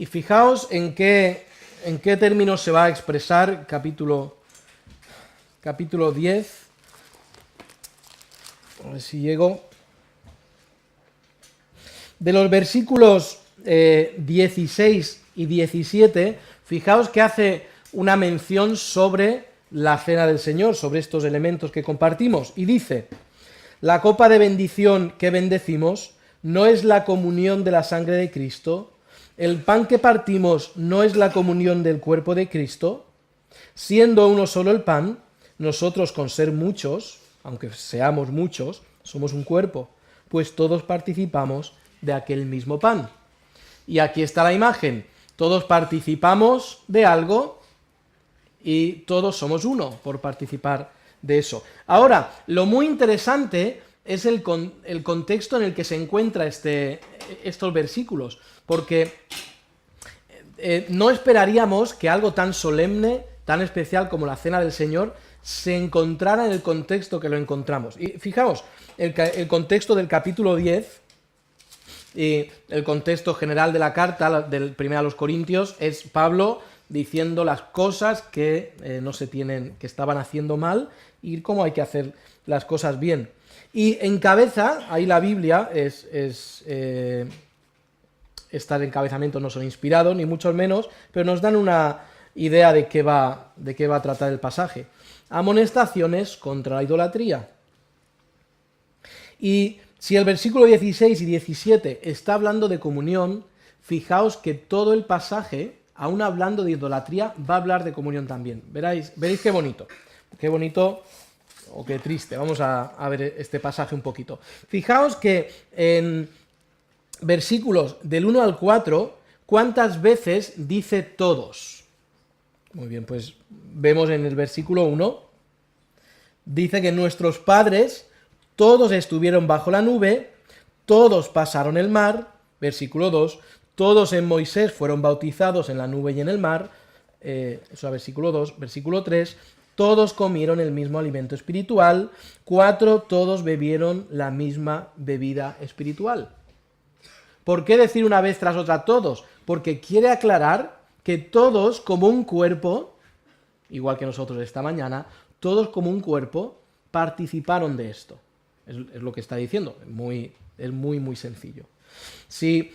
Y fijaos en qué términos se va a expresar capítulo 10. A ver si llego. De los versículos 16 y 17, fijaos que hace una mención sobre la cena del Señor, sobre estos elementos que compartimos, y dice: la copa de bendición que bendecimos no es la comunión de la sangre de Cristo, el pan que partimos no es la comunión del cuerpo de Cristo, siendo uno solo el pan, nosotros con ser muchos, aunque seamos muchos, somos un cuerpo, pues todos participamos de aquel mismo pan. Y aquí está la imagen, todos participamos de algo y todos somos uno por participar de eso. Ahora, lo muy interesante es el contexto en el que se encuentra estos versículos, porque no esperaríamos que algo tan solemne, tan especial como la Cena del Señor, se encontrara en el contexto que lo encontramos. Y fijaos, el contexto del capítulo 10 y el contexto general de la carta, del 1 a los Corintios, es Pablo diciendo las cosas que no se tienen, que estaban haciendo mal y cómo hay que hacer las cosas bien. Y encabeza, ahí la Biblia estos encabezamientos no son inspirados, ni mucho menos, pero nos dan una idea de qué va a tratar el pasaje. Amonestaciones contra la idolatría. Y si el versículo 16 y 17 está hablando de comunión, fijaos que todo el pasaje, aún hablando de idolatría, va a hablar de comunión también. Veréis qué bonito o qué triste. Vamos a ver este pasaje un poquito. Fijaos que en versículos del 1 al 4, ¿cuántas veces dice todos? Muy bien, pues vemos en el versículo 1, dice que nuestros padres todos estuvieron bajo la nube, todos pasaron el mar. Versículo 2, todos en Moisés fueron bautizados en la nube y en el mar. Eso es versículo 2. Versículo 3, todos comieron el mismo alimento espiritual. 4, todos bebieron la misma bebida espiritual. ¿Por qué decir una vez tras otra todos? Porque quiere aclarar que todos como un cuerpo, igual que nosotros esta mañana, todos como un cuerpo participaron de esto. Es lo que está diciendo, es muy sencillo. Si,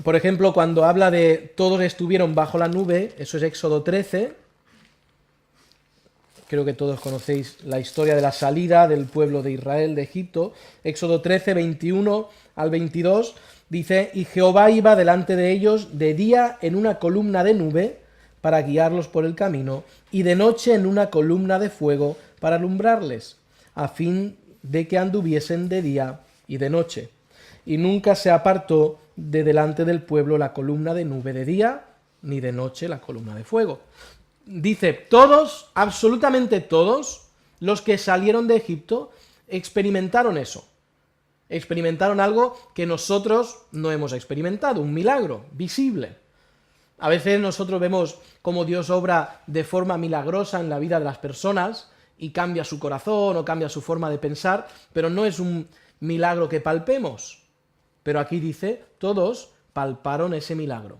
por ejemplo, cuando habla de todos estuvieron bajo la nube, eso es Éxodo 13, creo que todos conocéis la historia de la salida del pueblo de Israel de Egipto. Éxodo 13, 21 al 22, dice: y Jehová iba delante de ellos de día en una columna de nube para guiarlos por el camino, y de noche en una columna de fuego para alumbrarles, a fin de que anduviesen de día y de noche. Y nunca se apartó de delante del pueblo la columna de nube de día, ni de noche la columna de fuego. Dice, todos, absolutamente todos, los que salieron de Egipto, experimentaron eso. Experimentaron algo que nosotros no hemos experimentado, un milagro visible. A veces nosotros vemos cómo Dios obra de forma milagrosa en la vida de las personas y cambia su corazón o cambia su forma de pensar, pero no es un milagro que palpemos. Pero aquí dice, todos palparon ese milagro.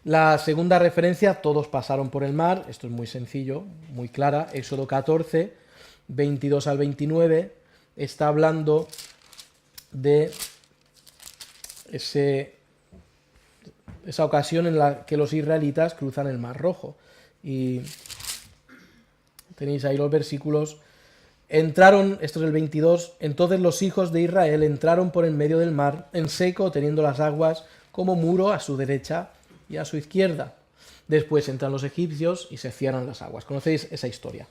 La segunda referencia, todos pasaron por el mar, esto es muy sencillo, muy clara, Éxodo 14, 22 al 29, está hablando de esa ocasión en la que los israelitas cruzan el Mar Rojo. Y tenéis ahí los versículos. Entraron, esto es el 22, entonces los hijos de Israel entraron por en medio del mar, en seco, teniendo las aguas como muro a su derecha y a su izquierda. Después entran los egipcios y se cierran las aguas. Conocéis esa historia.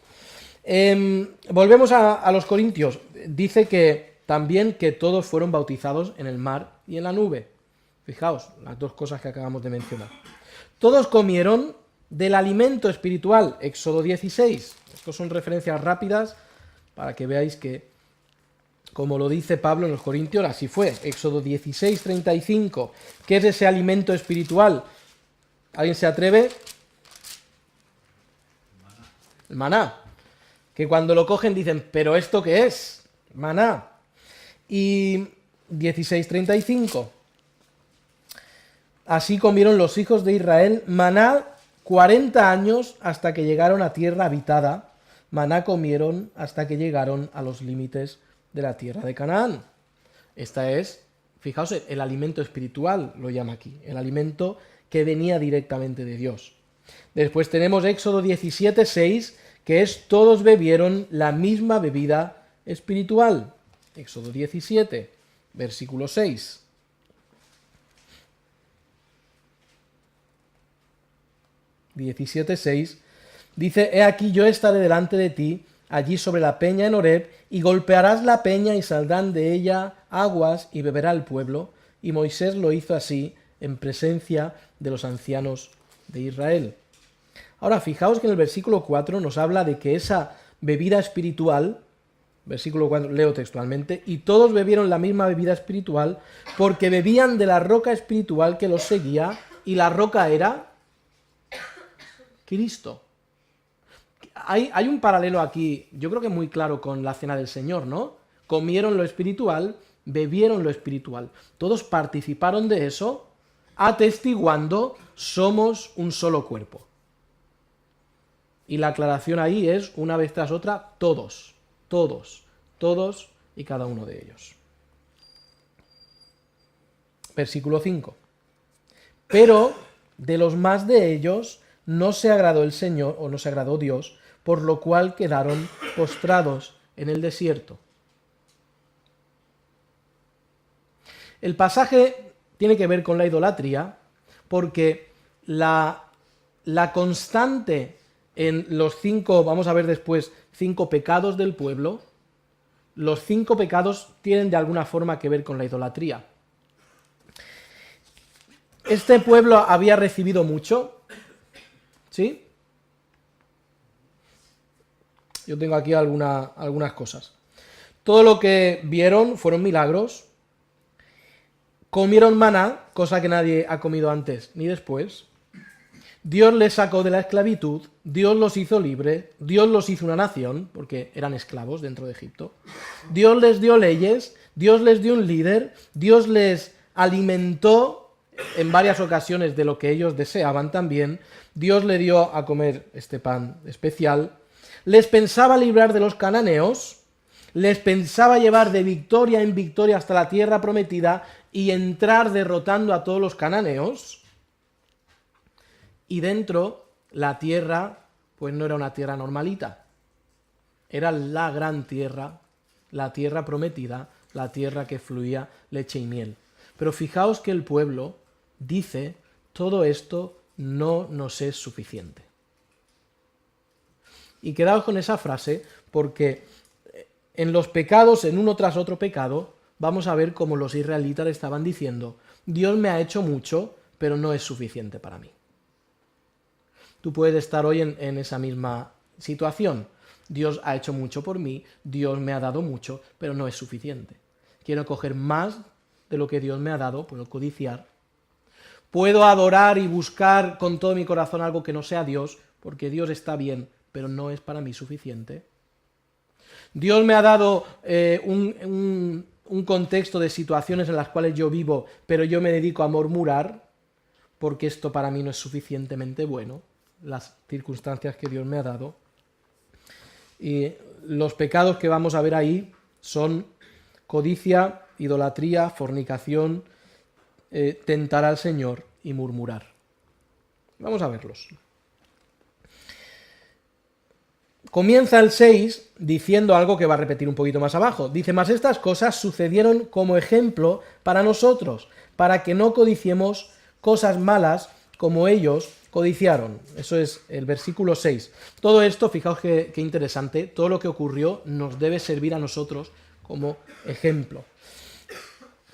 Volvemos a los Corintios. Dice que también que todos fueron bautizados en el mar y en la nube. Fijaos, las dos cosas que acabamos de mencionar. Todos comieron del alimento espiritual, Éxodo 16. Estos son referencias rápidas para que veáis que, como lo dice Pablo en los Corintios, así fue. Éxodo 16, 35. ¿Qué es ese alimento espiritual? ¿Alguien se atreve? El maná. Que cuando lo cogen dicen, ¿pero esto qué es? Maná. Y 16:35. Así comieron los hijos de Israel maná 40 años hasta que llegaron a tierra habitada. Maná comieron hasta que llegaron a los límites de la tierra de Canaán. Esta es, fijaos, el alimento espiritual, lo llama aquí, el alimento que venía directamente de Dios. Después tenemos Éxodo 17:6, que es todos bebieron la misma bebida espiritual. Éxodo 17, versículo 6. Dice, he aquí yo estaré delante de ti, allí sobre la peña en Horeb, y golpearás la peña y saldrán de ella aguas y beberá el pueblo. Y Moisés lo hizo así en presencia de los ancianos de Israel. Ahora, fijaos que en el versículo 4 nos habla de que esa bebida espiritual, versículo 4, leo textualmente, y todos bebieron la misma bebida espiritual porque bebían de la roca espiritual que los seguía, y la roca era Cristo. Hay un paralelo aquí, yo creo que muy claro con la cena del Señor, ¿no? Comieron lo espiritual, bebieron lo espiritual. Todos participaron de eso, atestiguando, somos un solo cuerpo. Y la aclaración ahí es, una vez tras otra, todos, todos, todos y cada uno de ellos. Versículo 5. Pero de los más de ellos no se agradó el Señor, o no se agradó Dios, por lo cual quedaron postrados en el desierto. El pasaje tiene que ver con la idolatría, porque la constante en los 5, vamos a ver después, 5 pecados del pueblo, los 5 pecados tienen de alguna forma que ver con la idolatría. Este pueblo había recibido mucho, ¿sí? Yo tengo aquí algunas cosas. Todo lo que vieron fueron milagros. Comieron maná, cosa que nadie ha comido antes ni después. Dios les sacó de la esclavitud, Dios los hizo libre, Dios los hizo una nación, porque eran esclavos dentro de Egipto. Dios les dio leyes, Dios les dio un líder, Dios les alimentó en varias ocasiones de lo que ellos deseaban también. Dios le dio a comer este pan especial. Les pensaba librar de los cananeos, les pensaba llevar de victoria en victoria hasta la tierra prometida y entrar derrotando a todos los cananeos. Y dentro, la tierra, pues no era una tierra normalita. Era la gran tierra, la tierra prometida, la tierra que fluía leche y miel. Pero fijaos que el pueblo dice, todo esto no nos es suficiente. Y quedaos con esa frase, porque en los pecados, en uno tras otro pecado, vamos a ver cómo los israelitas estaban diciendo, Dios me ha hecho mucho, pero no es suficiente para mí. Tú puedes estar hoy en esa misma situación. Dios ha hecho mucho por mí, Dios me ha dado mucho, pero no es suficiente. Quiero coger más de lo que Dios me ha dado, puedo codiciar. Puedo adorar y buscar con todo mi corazón algo que no sea Dios, porque Dios está bien, pero no es para mí suficiente. Dios me ha dado un contexto de situaciones en las cuales yo vivo, pero yo me dedico a murmurar, porque esto para mí no es suficientemente bueno, las circunstancias que Dios me ha dado. Y los pecados que vamos a ver ahí son codicia, idolatría, fornicación, tentar al Señor y murmurar. Vamos a verlos. Comienza el 6 diciendo algo que va a repetir un poquito más abajo. Dice, mas estas cosas sucedieron como ejemplo para nosotros, para que no codiciemos cosas malas como ellos codiciaron. Eso es el versículo 6. Todo esto, fijaos qué interesante, todo lo que ocurrió nos debe servir a nosotros como ejemplo.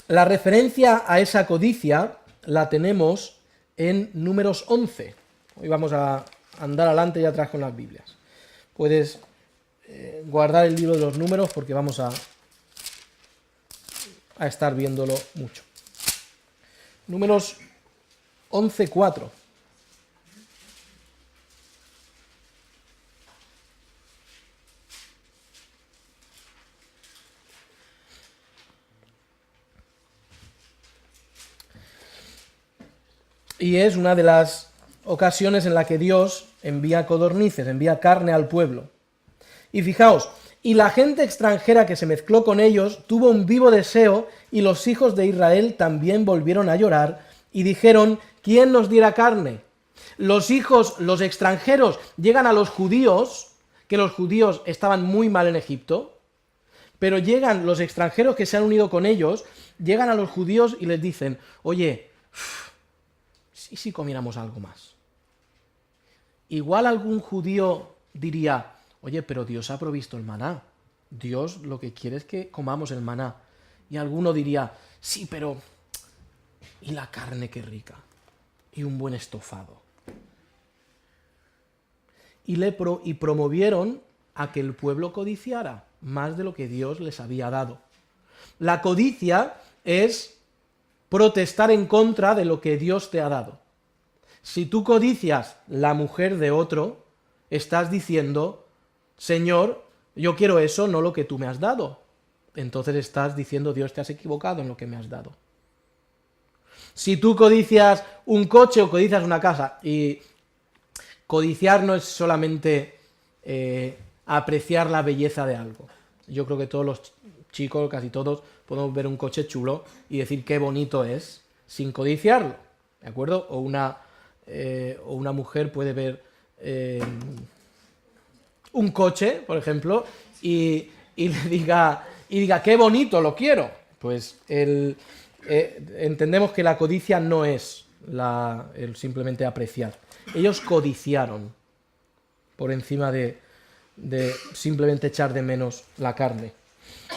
La referencia a esa codicia la tenemos en Números 11. Hoy vamos a andar adelante y atrás con las Biblias. Puedes guardar el libro de los números porque vamos a estar viéndolo mucho. Números 11:4. Y es una de las ocasiones en la que Dios envía codornices, envía carne al pueblo. Y fijaos, y la gente extranjera que se mezcló con ellos tuvo un vivo deseo, y los hijos de Israel también volvieron a llorar, y dijeron, ¿quién nos diera carne? Los extranjeros llegan a los judíos, que los judíos estaban muy mal en Egipto, pero llegan los extranjeros que se han unido con ellos, llegan a los judíos y les dicen, oye, ¿y si comiéramos algo más? Igual algún judío diría, oye, pero Dios ha provisto el maná. Dios lo que quiere es que comamos el maná. Y alguno diría, sí, pero ¿y la carne qué rica? Y un buen estofado. Y promovieron a que el pueblo codiciara más de lo que Dios les había dado. La codicia es protestar en contra de lo que Dios te ha dado. Si tú codicias la mujer de otro, estás diciendo, Señor, yo quiero eso, no lo que tú me has dado. Entonces estás diciendo, Dios, te has equivocado en lo que me has dado. Si tú codicias un coche o codicias una casa, y codiciar no es solamente apreciar la belleza de algo. Yo creo que todos los chicos, casi todos, podemos ver un coche chulo y decir qué bonito es, sin codiciarlo, ¿de acuerdo? O una mujer puede ver un coche, por ejemplo, y le diga qué bonito, lo quiero. Pues entendemos que la codicia no es el simplemente apreciar. Ellos codiciaron por encima de simplemente echar de menos la carne.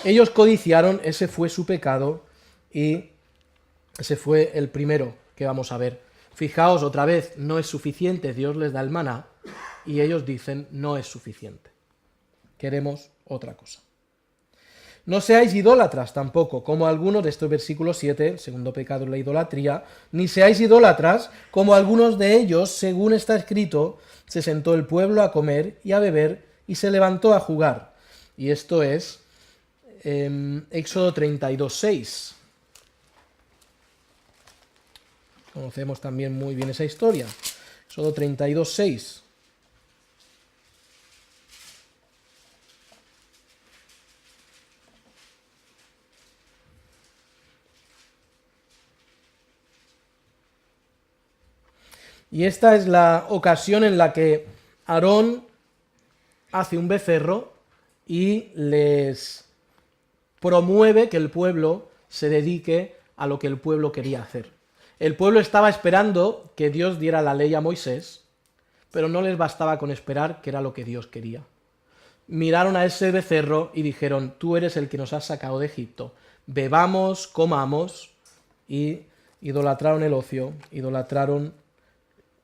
Ellos codiciaron, ese fue su pecado, y ese fue el primero que vamos a ver. Fijaos, otra vez, no es suficiente, Dios les da el maná, y ellos dicen, no es suficiente. Queremos otra cosa. No seáis idólatras tampoco, como algunos de estos versículos 7, el segundo pecado es la idolatría, ni seáis idólatras, como algunos de ellos, según está escrito, se sentó el pueblo a comer y a beber, y se levantó a jugar. Y esto es Éxodo 32:6. Conocemos también muy bien esa historia. Éxodo 32:6. Y esta es la ocasión en la que Aarón hace un becerro y les promueve que el pueblo se dedique a lo que el pueblo quería hacer. El pueblo estaba esperando que Dios diera la ley a Moisés, pero no les bastaba con esperar, que era lo que Dios quería. Miraron a ese becerro y dijeron, tú eres el que nos has sacado de Egipto, bebamos, comamos, y idolatraron el ocio, idolatraron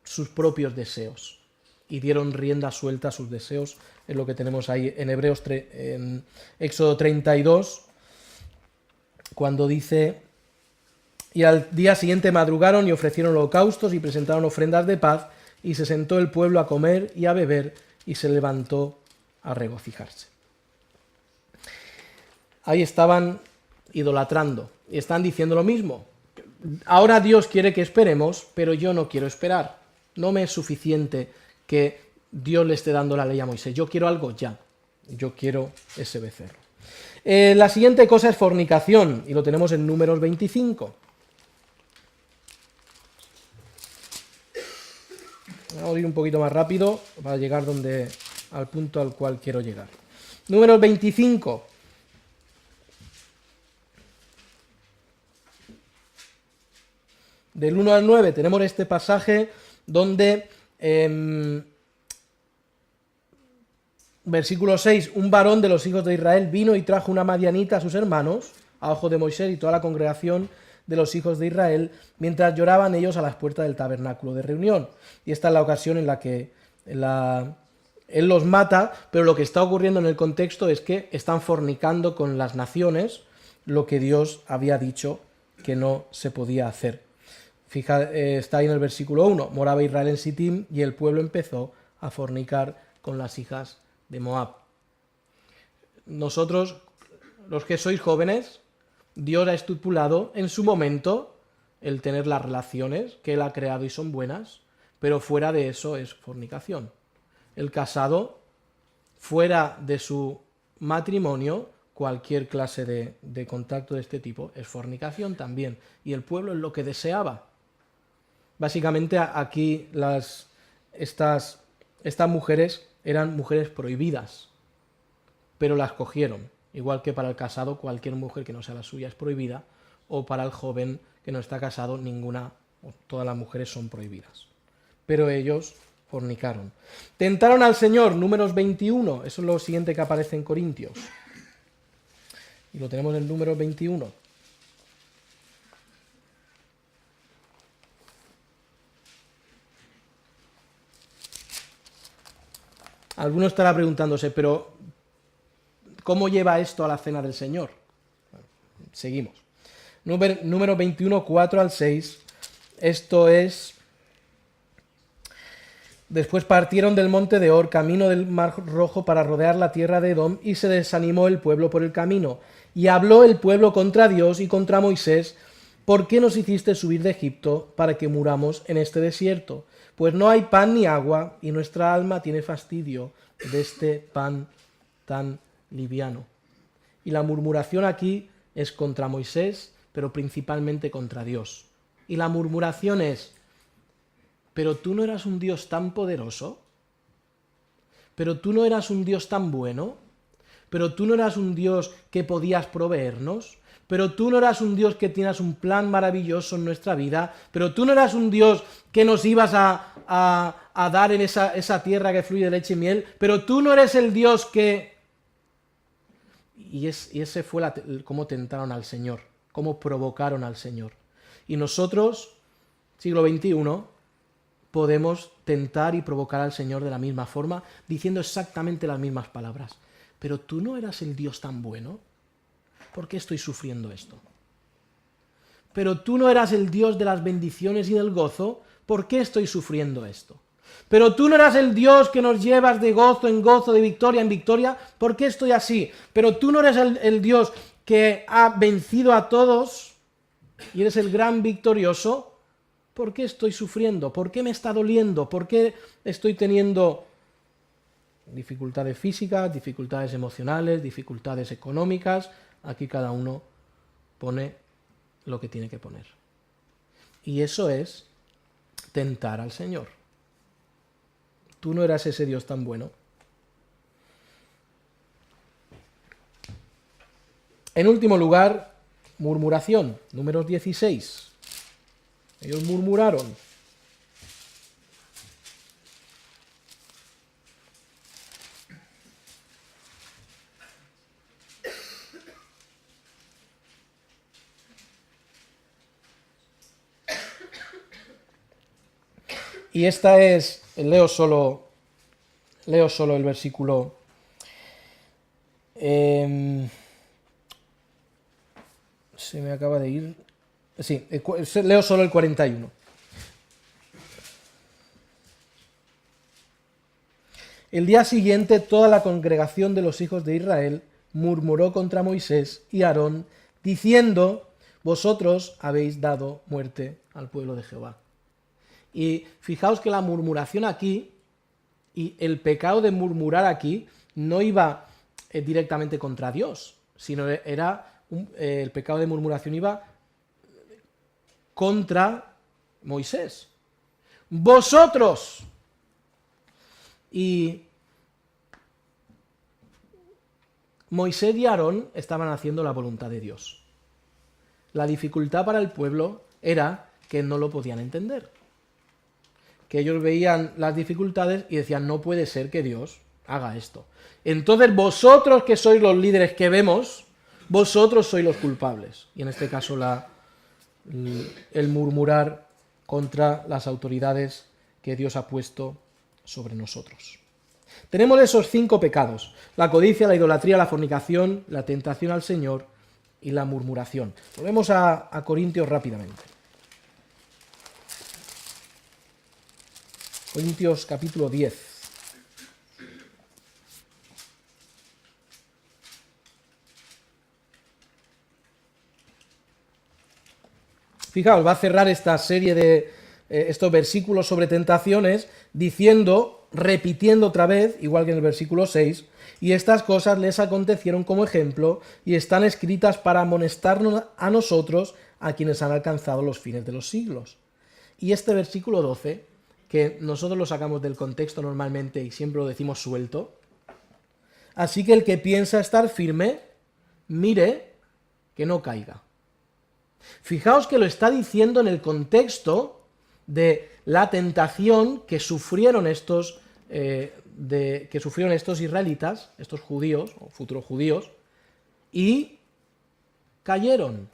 sus propios deseos y dieron rienda suelta a sus deseos. Es lo que tenemos ahí en en Éxodo 32, cuando dice, y al día siguiente madrugaron y ofrecieron holocaustos y presentaron ofrendas de paz, y se sentó el pueblo a comer y a beber, y se levantó a regocijarse. Ahí estaban idolatrando y están diciendo lo mismo. Ahora Dios quiere que esperemos, pero yo no quiero esperar. No me es suficiente que Dios le esté dando la ley a Moisés. Yo quiero algo ya. Yo quiero ese becerro. La siguiente cosa es fornicación, y lo tenemos en Números 25. Vamos a ir un poquito más rápido para llegar al punto al cual quiero llegar. Números 25. Del 1 al 9 tenemos este pasaje donde, versículo 6, un varón de los hijos de Israel vino y trajo una madianita a sus hermanos, a ojo de Moisés y toda la congregación de los hijos de Israel, mientras lloraban ellos a las puertas del tabernáculo de reunión. Y esta es la ocasión en la que él los mata, pero lo que está ocurriendo en el contexto es que están fornicando con las naciones lo que Dios había dicho que no se podía hacer. Está ahí en el versículo 1, moraba Israel en Sitim y el pueblo empezó a fornicar con las hijas de Moab. Nosotros, los que sois jóvenes, Dios ha estipulado en su momento el tener las relaciones que él ha creado y son buenas, pero fuera de eso es fornicación. El casado, fuera de su matrimonio, cualquier clase de contacto de este tipo es fornicación también. Y el pueblo es lo que deseaba. Básicamente aquí estas mujeres eran mujeres prohibidas, pero las cogieron. Igual que para el casado, cualquier mujer que no sea la suya es prohibida, o para el joven que no está casado, ninguna, o todas las mujeres son prohibidas. Pero ellos fornicaron. Tentaron al Señor, Números 21, eso es lo siguiente que aparece en Corintios. Y lo tenemos en el número 21. Alguno estará preguntándose, pero ¿cómo lleva esto a la cena del Señor? Bueno, seguimos. Número 21, 4 al 6. Esto es: después partieron del monte de Or, camino del Mar Rojo, para rodear la tierra de Edom, y se desanimó el pueblo por el camino. Y habló el pueblo contra Dios y contra Moisés: ¿por qué nos hiciste subir de Egipto para que muramos en este desierto? Pues no hay pan ni agua, y nuestra alma tiene fastidio de este pan tan liviano. Y la murmuración aquí es contra Moisés, pero principalmente contra Dios. Y la murmuración es: ¿pero tú no eras un Dios tan poderoso? ¿Pero tú no eras un Dios tan bueno? ¿Pero tú no eras un Dios que podías proveernos? ¿Pero tú no eras un Dios que tienes un plan maravilloso en nuestra vida? ¿Pero tú no eras un Dios que nos ibas a dar en esa tierra que fluye de leche y miel? ¿Pero tú no eres el Dios que...? Y ese fue cómo tentaron al Señor, cómo provocaron al Señor. Y nosotros, siglo XXI, podemos tentar y provocar al Señor de la misma forma, diciendo exactamente las mismas palabras. ¿Pero tú no eras el Dios tan bueno? ¿Por qué estoy sufriendo esto? ¿Pero tú no eras el Dios de las bendiciones y del gozo? ¿Por qué estoy sufriendo esto? ¿Pero tú no eras el Dios que nos llevas de gozo en gozo, de victoria en victoria? ¿Por qué estoy así? ¿Pero tú no eres el Dios que ha vencido a todos y eres el gran victorioso? ¿Por qué estoy sufriendo? ¿Por qué me está doliendo? ¿Por qué estoy teniendo dificultades físicas, dificultades emocionales, dificultades económicas? Aquí cada uno pone lo que tiene que poner. Y eso es tentar al Señor. Tú no eras ese Dios tan bueno. En último lugar, murmuración, Números 16. Ellos murmuraron. Y esta es, leo solo el versículo. Se me acaba de ir. Sí, leo solo el 41. El día siguiente toda la congregación de los hijos de Israel murmuró contra Moisés y Aarón, diciendo: vosotros habéis dado muerte al pueblo de Jehová. Y fijaos que la murmuración aquí, y el pecado de murmurar aquí, no iba directamente contra Dios, sino el pecado de murmuración iba contra Moisés. Vosotros. Y Moisés y Aarón estaban haciendo la voluntad de Dios. La dificultad para el pueblo era que no lo podían entender. Que ellos veían las dificultades y decían: no puede ser que Dios haga esto. Entonces vosotros, que sois los líderes que vemos, vosotros sois los culpables. Y en este caso el murmurar contra las autoridades que Dios ha puesto sobre nosotros. Tenemos esos 5 pecados: la codicia, la idolatría, la fornicación, la tentación al Señor y la murmuración. Volvemos a Corintios rápidamente. Corintios capítulo 10. Fijaos, va a cerrar esta serie de estos versículos sobre tentaciones diciendo, repitiendo otra vez, igual que en el versículo 6, y estas cosas les acontecieron como ejemplo y están escritas para amonestarnos a nosotros, a quienes han alcanzado los fines de los siglos. Y este versículo 12, que nosotros lo sacamos del contexto normalmente y siempre lo decimos suelto, así que el que piensa estar firme, mire que no caiga. Fijaos que lo está diciendo en el contexto de la tentación que sufrieron estos israelitas, estos judíos, o futuros judíos, y cayeron.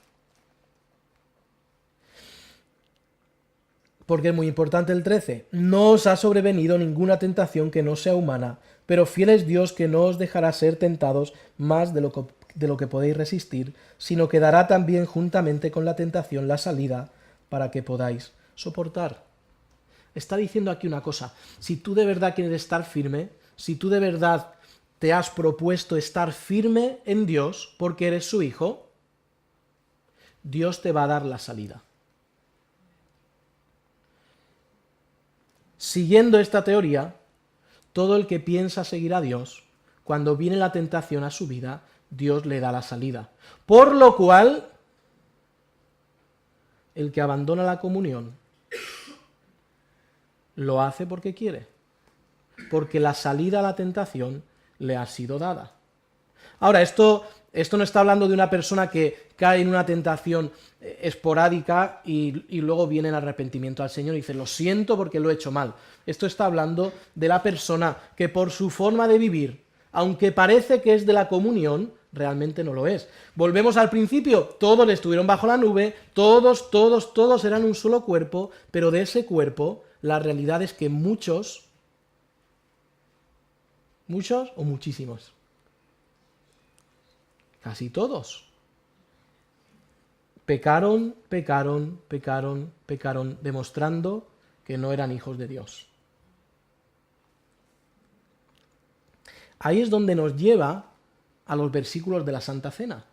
Porque es muy importante el 13. No os ha sobrevenido ninguna tentación que no sea humana, pero fiel es Dios que no os dejará ser tentados más de lo que podéis resistir, sino que dará también juntamente con la tentación la salida para que podáis soportar. Está diciendo aquí una cosa: si tú de verdad quieres estar firme, si tú de verdad te has propuesto estar firme en Dios porque eres su hijo, Dios te va a dar la salida. Siguiendo esta teoría, todo el que piensa seguir a Dios, cuando viene la tentación a su vida, Dios le da la salida. Por lo cual, el que abandona la comunión lo hace porque quiere, porque la salida a la tentación le ha sido dada. Ahora, esto no está hablando de una persona que cae en una tentación esporádica y luego viene en arrepentimiento al Señor y dice, lo siento porque lo he hecho mal. Esto está hablando de la persona que por su forma de vivir, aunque parece que es de la comunión, realmente no lo es. Volvemos al principio, todos estuvieron bajo la nube, todos eran un solo cuerpo, pero de ese cuerpo la realidad es que muchos o muchísimos, casi todos, pecaron, demostrando que no eran hijos de Dios. Ahí es donde nos lleva a los versículos de la Santa Cena.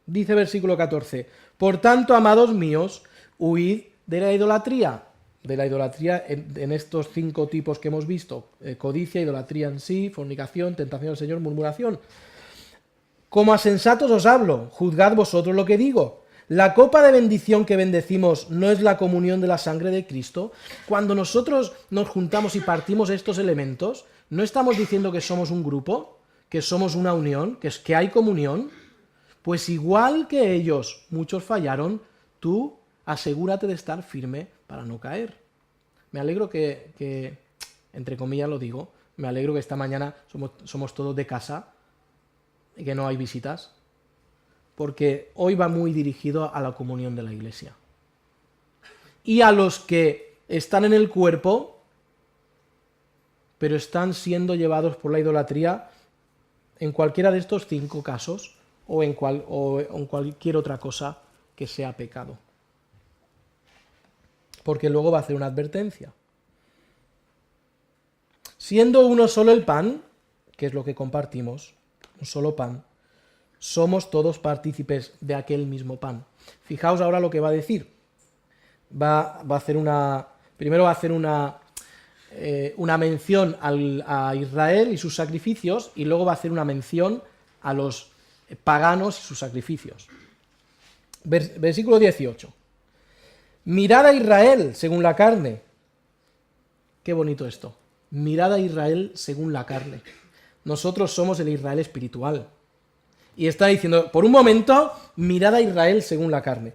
Dice versículo 14, por tanto, amados míos, huid de la idolatría. De la idolatría en estos 5 tipos que hemos visto: codicia, idolatría en sí, fornicación, tentación al Señor, murmuración. Como a sensatos os hablo, juzgad vosotros lo que digo. La copa de bendición que bendecimos no es la comunión de la sangre de Cristo. Cuando nosotros nos juntamos y partimos estos elementos, no estamos diciendo que somos un grupo, que somos una unión, que hay comunión. Pues igual que ellos, muchos fallaron, tú asegúrate de estar firme para no caer. Me alegro que entre comillas lo digo, me alegro que esta mañana somos todos de casa y que no hay visitas, porque hoy va muy dirigido a la comunión de la Iglesia. Y a los que están en el cuerpo, pero están siendo llevados por la idolatría en cualquiera de estos 5 casos, o en cualquier otra cosa que sea pecado. Porque luego va a hacer una advertencia. Siendo uno solo el pan, que es lo que compartimos, un solo pan, somos todos partícipes de aquel mismo pan. Fijaos ahora lo que va a decir. Primero va a hacer una mención a Israel y sus sacrificios, y luego va a hacer una mención a los paganos y sus sacrificios. Versículo 18. Mirad a Israel según la carne. Qué bonito esto. Mirad a Israel según la carne. Nosotros somos el Israel espiritual. Y está diciendo, por un momento, mirad a Israel según la carne.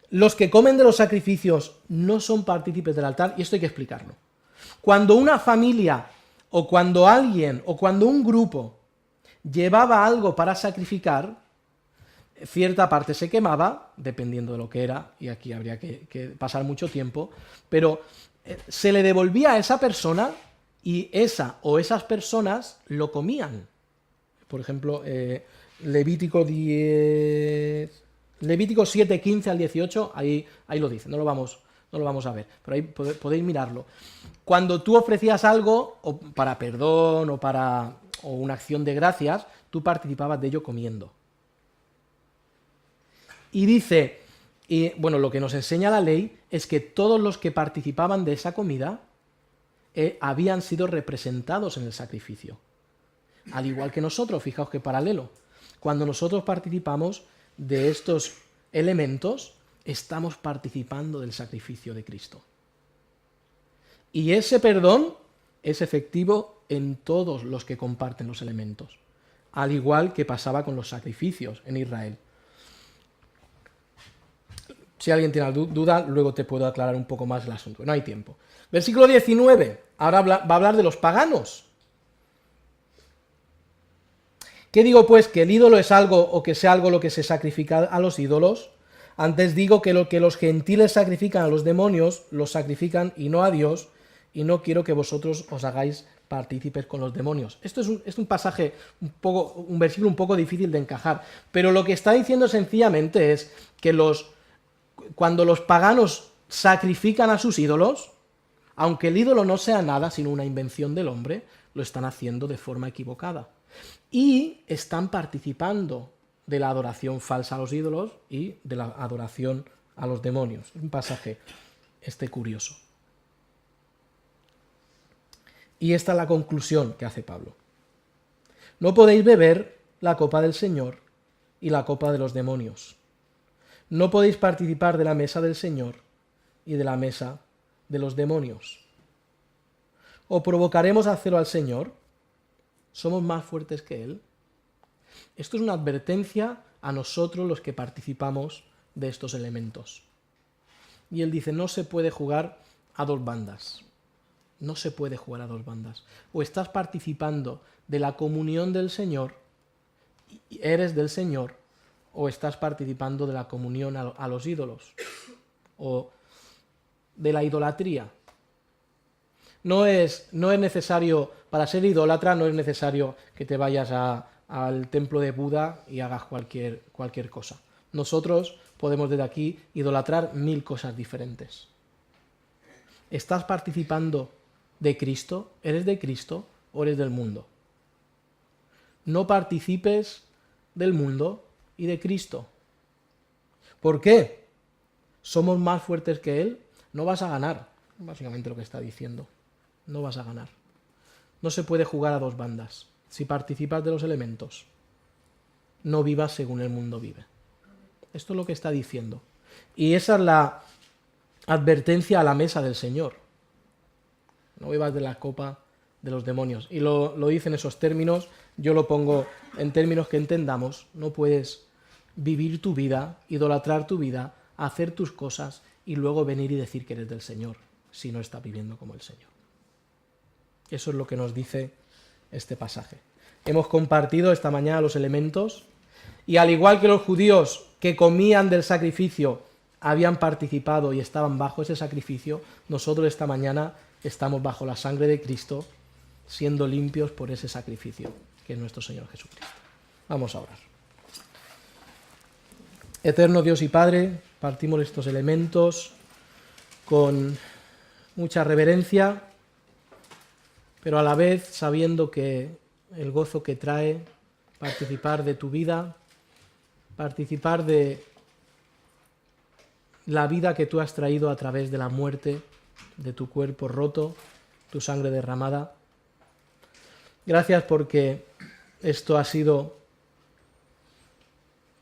Los que comen de los sacrificios no son partícipes del altar, y esto hay que explicarlo. Cuando una familia, o cuando alguien, o cuando un grupo llevaba algo para sacrificar, cierta parte se quemaba, dependiendo de lo que era, y aquí habría que pasar mucho tiempo, pero se le devolvía a esa persona y esa o esas personas lo comían. Por ejemplo, Levítico 7, 15 al 18, ahí lo dice, no lo vamos a ver, pero ahí podéis mirarlo. Cuando tú ofrecías algo, o para perdón, o una acción de gracias, tú participabas de ello comiendo. Y dice, y bueno, lo que nos enseña la ley es que todos los que participaban de esa comida habían sido representados en el sacrificio. Al igual que nosotros, fijaos qué paralelo. Cuando nosotros participamos de estos elementos, estamos participando del sacrificio de Cristo. Y ese perdón es efectivo en todos los que comparten los elementos, al igual que pasaba con los sacrificios en Israel. Si alguien tiene duda, luego te puedo aclarar un poco más el asunto, no hay tiempo. Versículo 19, ahora va a hablar de los paganos. ¿Qué digo pues? ¿Que el ídolo es algo o que sea algo lo que se sacrifica a los ídolos? Antes digo que lo que los gentiles sacrifican a los demonios, los sacrifican y no a Dios, y no quiero que vosotros os hagáis partícipes con los demonios. Esto es un pasaje, un versículo un poco difícil de encajar, pero lo que está diciendo sencillamente es que cuando los paganos sacrifican a sus ídolos, aunque el ídolo no sea nada sino una invención del hombre, lo están haciendo de forma equivocada. Y están participando de la adoración falsa a los ídolos y de la adoración a los demonios. Un pasaje curioso. Y esta es la conclusión que hace Pablo. No podéis beber la copa del Señor y la copa de los demonios. No podéis participar de la mesa del Señor y de la mesa de los demonios. ¿O provocaremos a celo al Señor? ¿Somos más fuertes que Él? Esto es una advertencia a nosotros los que participamos de estos elementos. Y él dice, no se puede jugar a dos bandas. No se puede jugar a dos bandas. O estás participando de la comunión del Señor, y eres del Señor, o estás participando de la comunión a los ídolos, o de la idolatría. No es necesario, para ser idólatra, no es necesario que te vayas al templo de Buda y hagas cualquier cosa. Nosotros podemos desde aquí idolatrar 1000 cosas diferentes. ¿Estás participando de Cristo? ¿Eres de Cristo o eres del mundo? No participes del mundo y de Cristo. ¿Por qué? ¿Somos más fuertes que Él? No vas a ganar, básicamente lo que está diciendo. No vas a ganar. No se puede jugar a dos bandas. Si participas de los elementos, no vivas según el mundo vive. Esto es lo que está diciendo. Y esa es la advertencia a la mesa del Señor. No bebas de la copa de los demonios. Y lo dice en esos términos, yo lo pongo en términos que entendamos. No puedes vivir tu vida, idolatrar tu vida, hacer tus cosas y luego venir y decir que eres del Señor, si no estás viviendo como el Señor. Eso es lo que nos dice este pasaje. Hemos compartido esta mañana los elementos y al igual que los judíos que comían del sacrificio habían participado y estaban bajo ese sacrificio, nosotros esta mañana estamos bajo la sangre de Cristo, siendo limpios por ese sacrificio, que es nuestro Señor Jesucristo. Vamos a orar. Eterno Dios y Padre, partimos estos elementos con mucha reverencia, pero a la vez sabiendo que el gozo que trae participar de tu vida, participar de la vida que tú has traído a través de la muerte, de tu cuerpo roto, tu sangre derramada. Gracias porque esto ha sido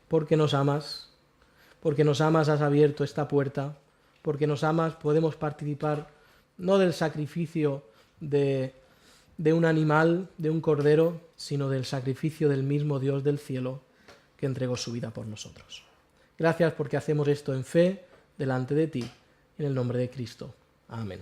porque nos amas, has abierto esta puerta, porque nos amas, podemos participar no del sacrificio de un animal, de un cordero, sino del sacrificio del mismo Dios del cielo que entregó su vida por nosotros. Gracias porque hacemos esto en fe delante de ti, en el nombre de Cristo. Amén.